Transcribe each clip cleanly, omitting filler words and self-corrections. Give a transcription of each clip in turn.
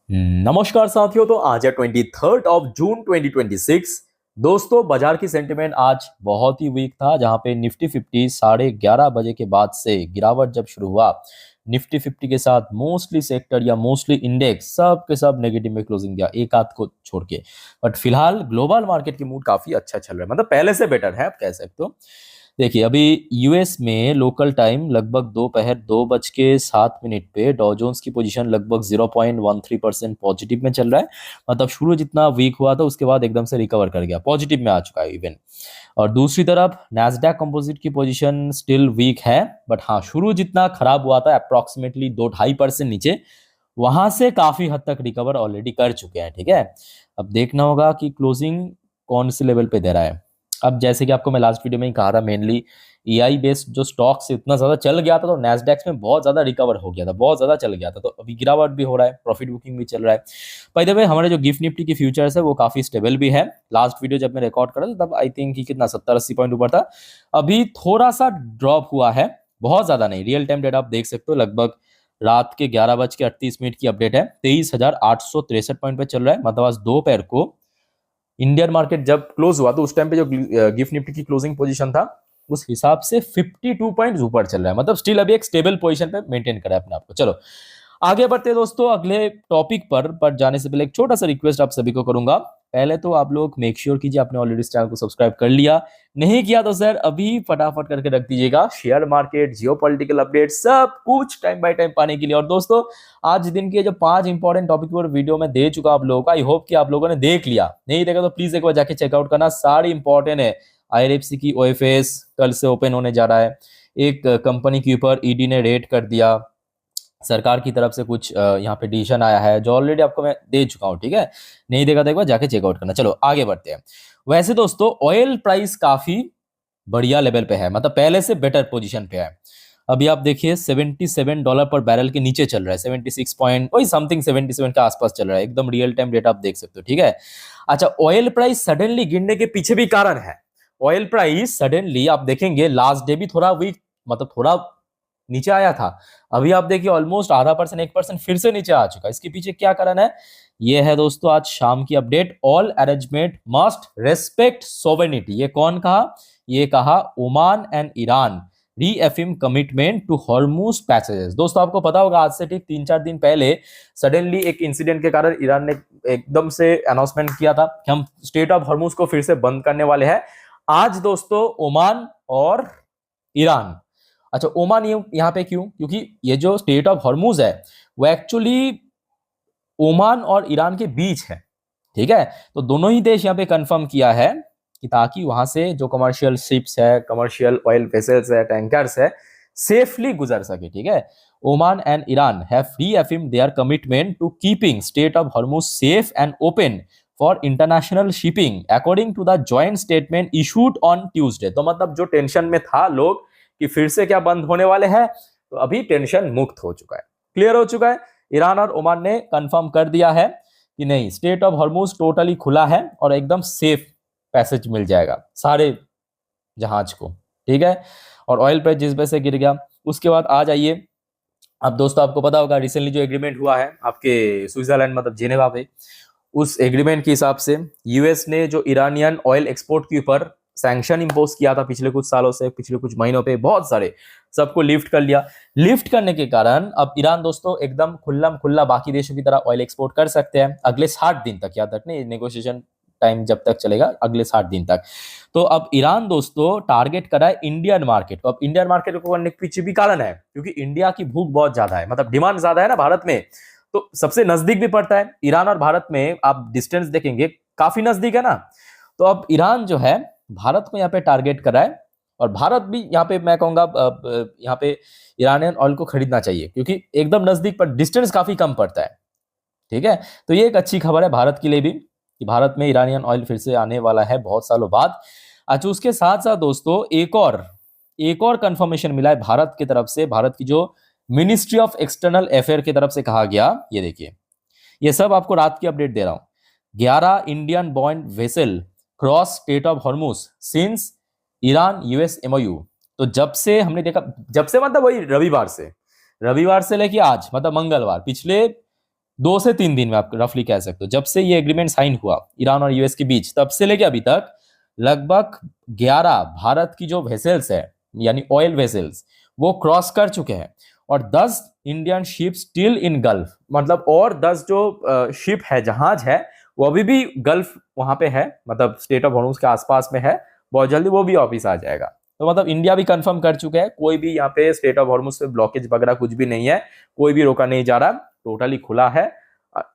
नमस्कार साथियों। तो आज है 23 जून 2026। दोस्तों, बाजार की सेंटिमेंट आज बहुत ही वीक था, जहां पे निफ्टी 50 11:30 बजे के बाद से गिरावट जब शुरू हुआ, निफ्टी 50 के साथ मोस्टली सेक्टर या मोस्टली इंडेक्स सब के सब नेगेटिव में क्लोजिंग दिया, एक आध को छोड़ के। बट फिलहाल ग्लोबल मार्केट की मूड काफी अच्छा चल रहा है, मतलब पहले से बेटर है आप कह सकते हो। देखिए, अभी यूएस में लोकल टाइम लगभग दोपहर 2:07 पे डॉ जोन्स की पोजीशन लगभग 0.13% पॉजिटिव में चल रहा है। मतलब शुरू जितना वीक हुआ था उसके बाद एकदम से रिकवर कर गया, पॉजिटिव में आ चुका है इवन। और दूसरी तरफ Nasdaq composite key position still week है, बट हाँ, शुरू जितना खराब हुआ था अप्रोक्सीमेटली 2-2.5% नीचे, वहां से काफी हद तक रिकवर ऑलरेडी कर चुके हैं। ठीक है, अब देखना होगा कि क्लोजिंग कौन से लेवल पे दे रहा है। अब जैसे कि आपको मैं लास्ट वीडियो में ही कहा था, मेनली एआई बेस्ड जो स्टॉक से इतना ज्यादा चल गया था, तो नैस्डैक्स में बहुत ज्यादा रिकवर हो गया था, बहुत ज्यादा चल गया था, तो अभी गिरावट भी हो रहा है, प्रॉफिट बुकिंग भी चल रहा है। बाय द वे, हमारे जो गिफ्ट निफ्टी की फ्यूचर्स है वो काफी स्टेबल भी है। लास्ट वीडियो जब मैं रिकॉर्ड कर रहा था तब आई थिंक कि कितना 70-80 पॉइंट ऊपर था। अभी थोड़ा सा ड्रॉप हुआ है, बहुत ज्यादा नहीं। रियल टाइम डेटा आप देख सकते हो, लगभग रात के 11:38 की अपडेट है, 23,863 पॉइंट पे चल रहा है। मतलब आज दोपहर को इंडियन मार्केट जब क्लोज हुआ तो उस टाइम पे जो गिफ्ट निफ्टी की क्लोजिंग पोजीशन था उस हिसाब से 52 पॉइंट ऊपर चल रहा है। मतलब स्टिल अभी एक स्टेबल पोजीशन पे मेंटेन करा है अपने आप को। चलो आगे बढ़ते हैं दोस्तों अगले टॉपिक पर जाने से पहले एक छोटा सा रिक्वेस्ट आप सभी को करूंगा। पहले तो आप लोग मेक श्योर कीजिए आपने ऑलरेडी इस चैनल को सब्सक्राइब कर लिया, नहीं किया तो सर अभी फटाफट करके रख दीजिएगा। शेयर मार्केट, जियो पॉलिटिकल अपडेट सब कुछ टाइम बाय टाइम पाने के लिए। और दोस्तों, आज दिन के जो 5 इंपॉर्टेंट टॉपिक पर वीडियो में दे चुका आप लोगों का, आई होप कि आप लोगों ने देख लिया। नहीं देखा तो प्लीज एक बार जाके चेकआउट करना, सारी इंपॉर्टेंट है। आईआरएफसी की ओएफएस कल से ओपन होने जा रहा है। एक कंपनी के ऊपर ईडी ने रेड कर दिया, सरकार की तरफ से कुछ यहाँ पे डिसीजन आया है जो ऑलरेडी आपको मैं दे चुका हूँ। ठीक है, नहीं देखा तो एक बार जाके चेकआउट करना। चलो आगे बढ़ते हैं। वैसे दोस्तों, ऑयल प्राइस काफी बढ़िया लेवल पे है, मतलब पहले से बेटर पोजीशन पे है। अभी आप देखिए $77 पर बैरल के नीचे चल रहा है, 76 पॉइंट वही समथिंग 77 के आसपास चल रहा है। एकदम रियल टाइम डेटा आप देख सकते हो। ठीक है, अच्छा, ऑयल प्राइस सडनली गिरने के पीछे भी कारण है। ऑयल प्राइस सडनली आप देखेंगे लास्ट डे भी थोड़ा वीक, मतलब थोड़ा नीचे आया था। अभी आप देखिए ऑलमोस्ट आधा परसेंट 1% फिर से नीचे आ चुका है। इसके पीछे क्या कारण है? ये है दोस्तों आज शाम की update, all arrangement must respect sovereignty. ये कौन कहा? ये कहा Oman and Iran reaffirm commitment to Hormuz passages. दोस्तों, आपको पता होगा आज से ठीक 3-4 दिन पहले सडनली एक इंसिडेंट के कारण ईरान ने एकदम से अनाउंसमेंट किया था कि हम स्टेट ऑफ हॉर्मुज को फिर से बंद करने वाले हैं। आज दोस्तों ओमान और ईरान, अच्छा ओमान यहाँ पे क्यों? क्योंकि ये जो स्टेट ऑफ हॉर्मुज है वो एक्चुअली ओमान और ईरान के बीच है। ठीक है, तो दोनों ही देश यहाँ पे कंफर्म किया है कि ताकि वहां से जो कमर्शियल शिप्स है, कमर्शियल ऑयल वेसल्स है, टैंकर्स है, सेफली गुजर सके। ठीक है, Oman and Iran have reaffirmed their commitment to keeping strait of Hormuz safe and open for international shipping according to the joint statement issued on Tuesday. तो मतलब जो tension में था लोग कि फिर से क्या बंद होने वाले हैं, तो अभी टेंशन मुक्त हो चुका है, क्लियर हो चुका है। ईरान और ओमान ने कंफर्म कर दिया है कि नहीं, स्टेट ऑफ हॉर्मुज टोटली खुला है और एकदम सेफ पैसेज मिल जाएगा सारे जहाज को। ठीक है, और ऑयल प्राइस जिस वजह से गिर गया उसके बाद आ जाइए। अब दोस्तों, आपको पता होगा रिसेंटली जो एग्रीमेंट हुआ है आपके स्विट्जरलैंड मतलब जेनेवा पे, उस एग्रीमेंट के हिसाब से यूएस ने जो ईरानियन ऑयल एक्सपोर्ट के ऊपर सैंक्शन इंपोज किया था पिछले कुछ सालों से, पिछले कुछ महीनों पे, बहुत सारे सबको लिफ्ट कर लिया। लिफ्ट करने के कारण अब ईरान दोस्तों एकदम खुल्लम खुल्ला बाकी देशों की तरह ऑयल एक्सपोर्ट कर सकते हैं अगले 60 दिन तक। याद रखने, नेगोशिएशन टाइम जब तक चलेगा अगले 60 दिन तक। तो अब ईरान दोस्तों टारगेट कर रहा है इंडियन मार्केट को। अब इंडियन मार्केट को करने के पीछे भी कारण है, क्योंकि इंडिया की भूख बहुत ज्यादा है, मतलब डिमांड ज्यादा है ना भारत में, तो सबसे नजदीक भी पड़ता है। ईरान और भारत में आप डिस्टेंस देखेंगे काफी नजदीक है ना। तो अब ईरान जो है भारत को यहाँ पे टारगेट कर रहा है, और भारत भी यहाँ पे मैं कहूंगा यहाँ पे ईरानियन ऑयल को खरीदना चाहिए, क्योंकि एकदम नजदीक पर डिस्टेंस काफी कम पड़ता है। ठीक है, तो ये एक अच्छी खबर है भारत के लिए भी कि भारत में ईरानियन ऑयल फिर से आने वाला है बहुत सालों बाद। अच्छा, उसके साथ साथ दोस्तों एक और कंफर्मेशन मिला है भारत की तरफ से। भारत की जो मिनिस्ट्री ऑफ एक्सटर्नल अफेयर की तरफ से कहा गया, ये देखिए, ये सब आपको रात की अपडेट दे रहा हूं। 11 Indian bond vessel cross state of Hormuz since Iran US MOU. तो जब से हमने देखा, जब से मतलब वही रविवार से लेके आज मतलब मंगलवार, पिछले 2 से 3 दिन में आप रफली कह सकते हो, जब से ये एग्रीमेंट साइन हुआ ईरान और यूएस के बीच, तब से लेके अभी तक लगभग 11 भारत की जो वेसल्स है यानी ऑयल वेसल्स वो क्रॉस कर चुके हैं, और 10 Indian ship still in gulf, मतलब और 10 जो शिप है, जहाज है, वो अभी भी गल्फ वहां पे है, मतलब स्टेट ऑफ हॉर्मुज के आसपास में है। बहुत जल्दी वो भी वापिस आ जाएगा। तो मतलब इंडिया भी कंफर्म कर चुका है, कोई भी यहाँ पे स्टेट ऑफ हॉर्मुज पे ब्लॉकेज वगैरह कुछ भी नहीं है, कोई भी रोका नहीं जा रहा, टोटली खुला है,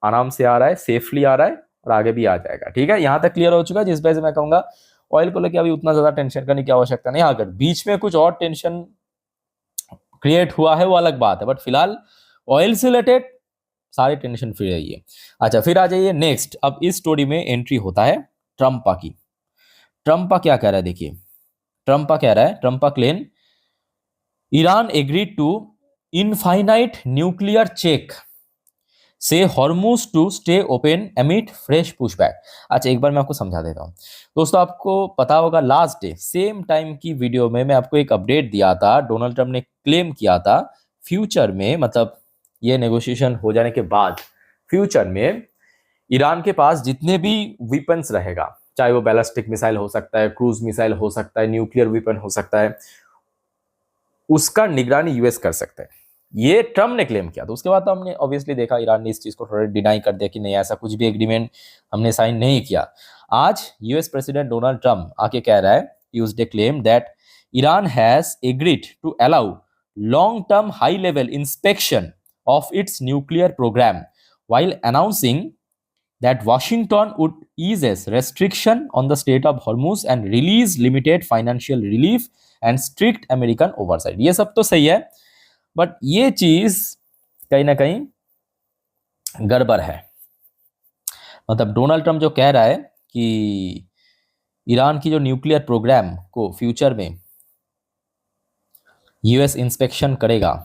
आराम से आ रहा है, सेफली आ रहा है, और आगे भी आ जाएगा। ठीक है, यहाँ तक क्लियर हो चुका है, जिस वजह से मैं कहूंगा ऑयल को लेकर अभी उतना ज्यादा टेंशन करने की आवश्यकता नहीं। अगर बीच में कुछ और टेंशन क्रिएट हुआ है वो अलग बात है, बट फिलहाल ऑयल से रिलेटेड सारे टेंशन फ्री रहिए। अच्छा, फिर आ जाइए नेक्स्ट। अब इस स्टोरी में एंट्री होता है ट्रम्पा की। ट्रम्पा क्या कह रहा है, देखिए ट्रम्पा कह रहा है, Trump claim Iran agreed to infinite nuclear check says Hormuz to stay open emit fresh pushback. अच्छा, एक बार मैं आपको समझा देता हूं दोस्तों। आपको पता होगा लास्ट डे सेम टाइम की वीडियो में मैं आपको एक अपडेट दिया था, डोनाल्ड ट्रम्प ने क्लेम किया था फ्यूचर में, मतलब ये नेगोशिएशन हो जाने के बाद फ्यूचर में ईरान के पास जितने भी वेपन्स रहेगा, चाहे वो बैलिस्टिक मिसाइल हो सकता है, क्रूज मिसाइल हो सकता है, न्यूक्लियर वेपन हो सकता है, उसका निगरानी यूएस कर सकता है। ये ट्रम्प ने क्लेम किया। तो उसके बाद तो हमने ऑब्वियसली देखा ईरान ने इस चीज को थोड़ा डिनाई कर दिया कि नहीं, ऐसा कुछ भी एग्रीमेंट हमने साइन नहीं किया। आज यूएस प्रेसिडेंट डोनाल्ड ट्रम्प आके कह रहा है, Tuesday claim that Iran has agreed to allow long term high level inspection of its nuclear program while announcing that Washington would ease restriction on the Strait of Hormuz and release limited financial relief and strict American oversight। ये सब तो सही है, but ये चीज कहीं ना कहीं गड़बड़ है। मतलब डोनाल्ड ट्रम्प जो कह रहा है कि ईरान की जो न्यूक्लियर प्रोग्राम को फ्यूचर में यूएस इंस्पेक्शन करेगा,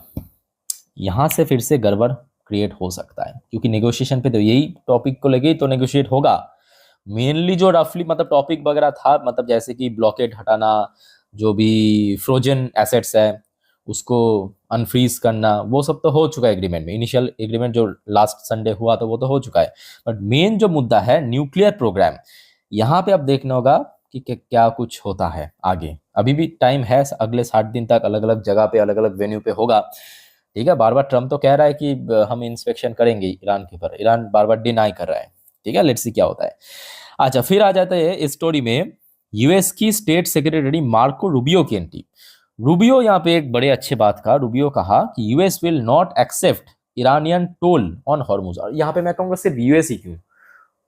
यहां से फिर से गड़बड़ क्रिएट हो सकता है, क्योंकि नेगोशिएशन पे तो यही टॉपिक को लेके तो नेगोशिएट होगा। मेनली जो रफली मतलब टॉपिक वगैरह था, मतलब जैसे कि ब्लॉकेड हटाना, जो भी फ्रोजन एसेट्स है उसको अनफ्रीज करना, वो सब तो हो चुका है एग्रीमेंट में। इनिशियल एग्रीमेंट जो लास्ट संडे हुआ था वो तो हो चुका है, बट मेन जो मुद्दा है न्यूक्लियर प्रोग्राम, यहाँ पे अब देखना होगा कि क्या कुछ होता है आगे। अभी भी टाइम है, अगले 60 दिन तक अलग अलग जगह पे अलग अलग वेन्यू पे होगा। ठीक है, बार बार ट्रम्प तो कह रहा है कि हम इंस्पेक्शन करेंगे ईरान के ऊपर, ईरान बार बार डिनाई कर रहा है। ठीक है, लेट्स सी क्या होता है। अच्छा, फिर आ जाता है इस स्टोरी में यूएस की स्टेट सेक्रेटरी मार्को रूबियो की एंट्री। रूबियो यहाँ पे एक बड़े अच्छे बात का, रूबियो कहा कि US will not accept Iranian toll on Hormuz. और यहाँ पे मैं कहूँगा सिर्फ यूएस ही क्यों,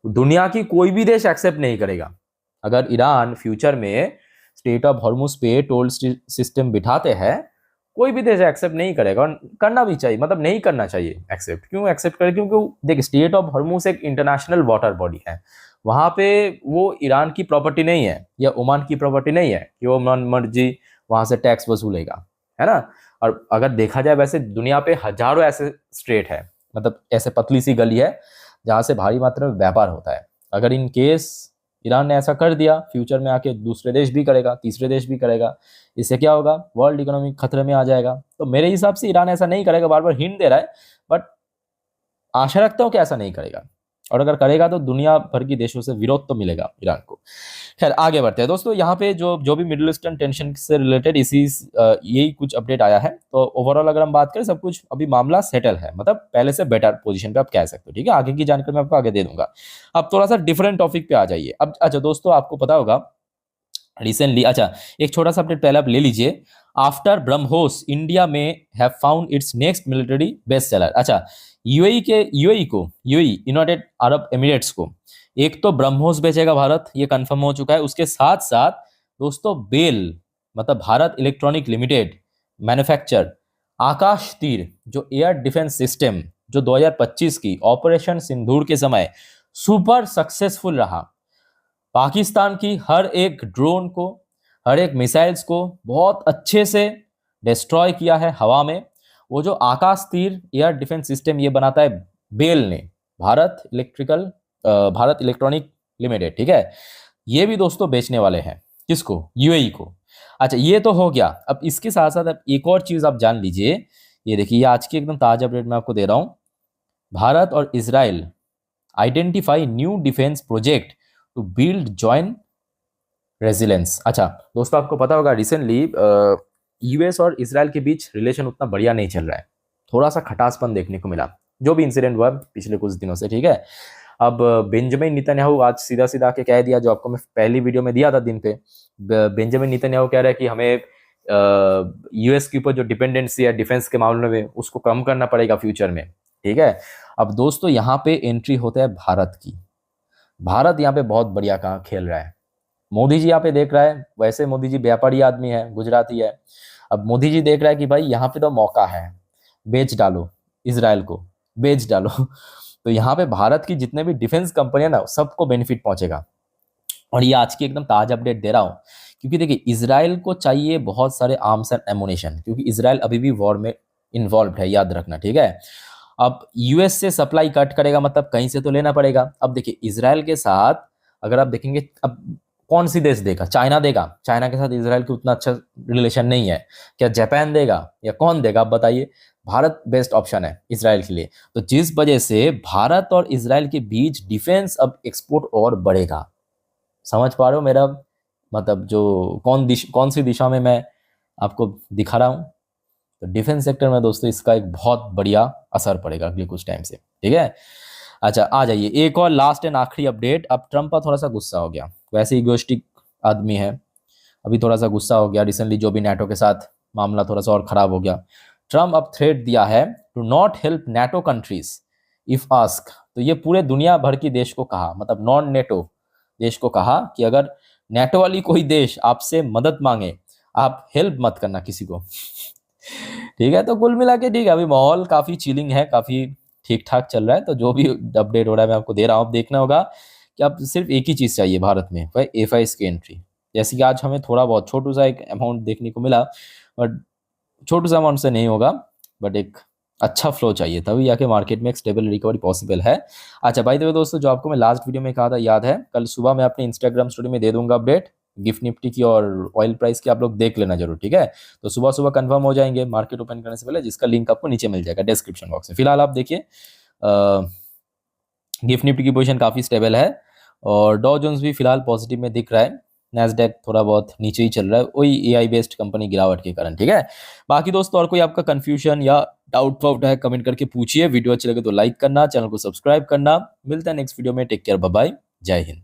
दुनिया की कोई भी देश एक्सेप्ट नहीं करेगा। अगर ईरान फ्यूचर में स्टेट ऑफ हॉर्मुज पे टोल सिस्टम बिठाते हैं, कोई भी देश एक्सेप्ट नहीं करेगा, और करना भी चाहिए, मतलब नहीं करना चाहिए एक्सेप्ट। क्यों एक्सेप्ट करे, क्योंकि देख स्टेट ऑफ हॉर्मुज एक इंटरनेशनल वाटर बॉडी है, वहां पे वो ईरान की प्रॉपर्टी नहीं है या ओमान की प्रॉपर्टी नहीं है कि वो मन मर्जी वहां से टैक्स वसूलेगा, है ना। और अगर देखा जाए वैसे दुनिया पे हजारों ऐसे स्टेट है, मतलब ऐसे पतली सी गली है जहां से भारी मात्रा में व्यापार होता है। अगर इन केस ईरान ने ऐसा कर दिया, फ्यूचर में आके दूसरे देश भी करेगा, तीसरे देश भी करेगा, इससे क्या होगा, वर्ल्ड इकोनॉमी खतरे में आ जाएगा। तो मेरे हिसाब से ईरान ऐसा नहीं करेगा, बार बार हिंट दे रहा है, बट आशा रखता हूं कि ऐसा नहीं करेगा, और अगर करेगा तो दुनिया भर की देशों से विरोध तो मिलेगा ईरान को। खैर आगे बढ़ते हैं दोस्तों। यहाँ पे जो भी मिडिल ईस्टर्न टेंशन से रिलेटेड यही कुछ अपडेट आया है। तो ओवरऑल अगर हम बात करें, सब कुछ अभी मामला सेटल है, मतलब पहले से बेटर पोजीशन पे आप कह सकते हो। ठीक है, आगे की जानकारी मैं आपको आगे दे दूंगा। अब थोड़ा सा डिफरेंट टॉपिक पे आ जाइए। अब अच्छा दोस्तों, आपको पता होगा रिसेंटली, अच्छा एक छोटा सा अपडेट पहले आप ले लीजिए। आफ्टर ब्रह्मोस इंडिया में have found it's next military best seller. अच्छा, यूएई यूनाइटेड अरब एमिरेट्स को एक तो ब्रह्मोस बेचेगा भारत, ये कंफर्म हो चुका है। उसके साथ साथ दोस्तों बेल, मतलब भारत इलेक्ट्रॉनिक लिमिटेड मैन्युफैक्चर आकाश तीर जो एयर डिफेंस सिस्टम, जो 2025 की ऑपरेशन सिंदूर के समय सुपर सक्सेसफुल रहा, पाकिस्तान की हर एक ड्रोन को, हर एक मिसाइल्स को बहुत अच्छे से डिस्ट्रॉय किया है हवा में। वो जो आकाश तीर एयर डिफेंस सिस्टम ये बनाता है बेल ने, भारत इलेक्ट्रॉनिक लिमिटेड। ठीक है, ये भी दोस्तों बेचने वाले हैं, किसको, यूएई को। अच्छा, ये तो हो गया। अब इसके साथ साथ अब एक और चीज आप जान लीजिए, ये देखिए, ये आज की एकदम ताजा अपडेट मैं आपको दे रहा हूं। भारत और Israel identify new defence project to build joint resilience. अच्छा दोस्तों, आपको पता होगा रिसेंटली यूएस और इसराइल के बीच रिलेशन उतना बढ़िया नहीं चल रहा है, थोड़ा सा खटासपन देखने को मिला, जो भी इंसिडेंट हुआ पिछले कुछ दिनों से, ठीक है। अब बेंजामिन नेतन्याहू आज सीधा सीधा के कह दिया, जो आपको मैं पहली वीडियो में दिया था दिन पे, बेंजामिन नेतन्याहू कह रहा है कि हमें यूएस के ऊपर जो डिपेंडेंसी है डिफेंस के मामले में उसको कम करना पड़ेगा फ्यूचर में, ठीक है। अब दोस्तों यहाँ पे एंट्री होता है भारत की। भारत यहाँ पे बहुत बढ़िया कहाँ खेल रहा है। मोदी जी यहाँ पे देख रहा है, वैसे मोदी जी व्यापारी आदमी है, गुजराती है। अब मोदी जी देख रहा है कि भाई यहाँ पे तो मौका है, बेच डालो इसराइल को, बेच डालो तो यहाँ पे भारत की जितने भी डिफेंस कंपनियां ना सबको बेनिफिट पहुंचेगा। और ये आज की एकदम ताजा अपडेट दे रहा हूँ, क्योंकि देखिए इसराइल को चाहिए बहुत सारे आर्म्स एंड एमुनेशन, क्योंकि इसराइल अभी भी वॉर में इन्वॉल्व है, याद रखना, ठीक है। अब यूएस से सप्लाई कट करेगा मतलब कहीं से तो लेना पड़ेगा। अब देखिए इसराइल के साथ अगर आप देखेंगे, अब कौन सी देश देगा? चाइना देगा? चाइना के साथ इसराइल की उतना अच्छा रिलेशन नहीं है। क्या जापान देगा या कौन देगा? आप बताइए। भारत बेस्ट ऑप्शन है इसराइल के लिए। तो जिस वजह से भारत और इसराइल के बीच डिफेंस अब एक्सपोर्ट और बढ़ेगा। समझ पा रहे हो मेरा मतलब, जो कौन सी दिशा में मैं आपको दिखा रहा हूँ। तो डिफेंस सेक्टर में दोस्तों इसका एक बहुत बढ़िया असर पड़ेगा अगले कुछ टाइम से, ठीक है। अच्छा आ जाइए, एक और लास्ट एंड आखिरी अपडेट। अब ट्रम्प का थोड़ा सा गुस्सा हो गया, वैसे इगोइस्टिक आदमी है, अभी थोड़ा सा गुस्सा हो गया। रिसेंटली जो भी नाटो के साथ मामला थोड़ा सा और खराब हो गया। ट्रम्प अब थ्रेट दिया है to not help NATO countries if ask. तो ये पूरे दुनिया भर की देश को कहा, मतलब नॉन नेटो देश को कहा कि अगर नेटो वाली कोई देश आपसे मदद मांगे, आप हेल्प मत करना किसी को ठीक है। तो कुल मिला के ठीक है, अभी माहौल काफी चिलिंग है, काफी ठीक ठाक चल रहा है। तो जो भी अपडेट हो रहा है मैं आपको दे रहा हूँ। अब देखना होगा कि आप सिर्फ एक ही चीज चाहिए भारत में, वह एफआईएस की एंट्री। जैसे कि आज हमें थोड़ा बहुत छोटू सा एक अमाउंट देखने को मिला, बट छोटू सा अमाउंट से नहीं होगा, बट एक अच्छा फ्लो चाहिए, तभी जाके मार्केट में एक स्टेबल रिकवरी पॉसिबल है। अच्छा बाय द वे दोस्तों, जो आपको मैं लास्ट वीडियो में कहा था याद है, कल सुबह मैं अपने इंस्टाग्राम स्टोरी में दे दूंगा अपडेट गिफ्ट निफ्टी की और ऑयल प्राइस की, आप लोग देख लेना जरूर, ठीक है। तो सुबह सुबह कंफर्म हो जाएंगे मार्केट ओपन करने से पहले, जिसका लिंक आपको नीचे मिल जाएगा डिस्क्रिप्शन बॉक्स में। फिलहाल आप देखिए गिफ्ट निफ्टी की पोजीशन काफी स्टेबल है, और डॉ जोन्स भी फिलहाल पॉजिटिव में दिख रहा है। नैस्डैक थोड़ा बहुत नीचे ही चल रहा है, वही एआई बेस्ड कंपनी गिरावट के कारण, ठीक है। बाकी दोस्तों और कोई आपका कंफ्यूजन या डाउट वाउट है कमेंट करके पूछिए। वीडियो अच्छी लगे तो लाइक करना, चैनल को सब्सक्राइब करना। मिलता है नेक्स्ट वीडियो में, टेक केयर, बाय बाय, जय हिंद।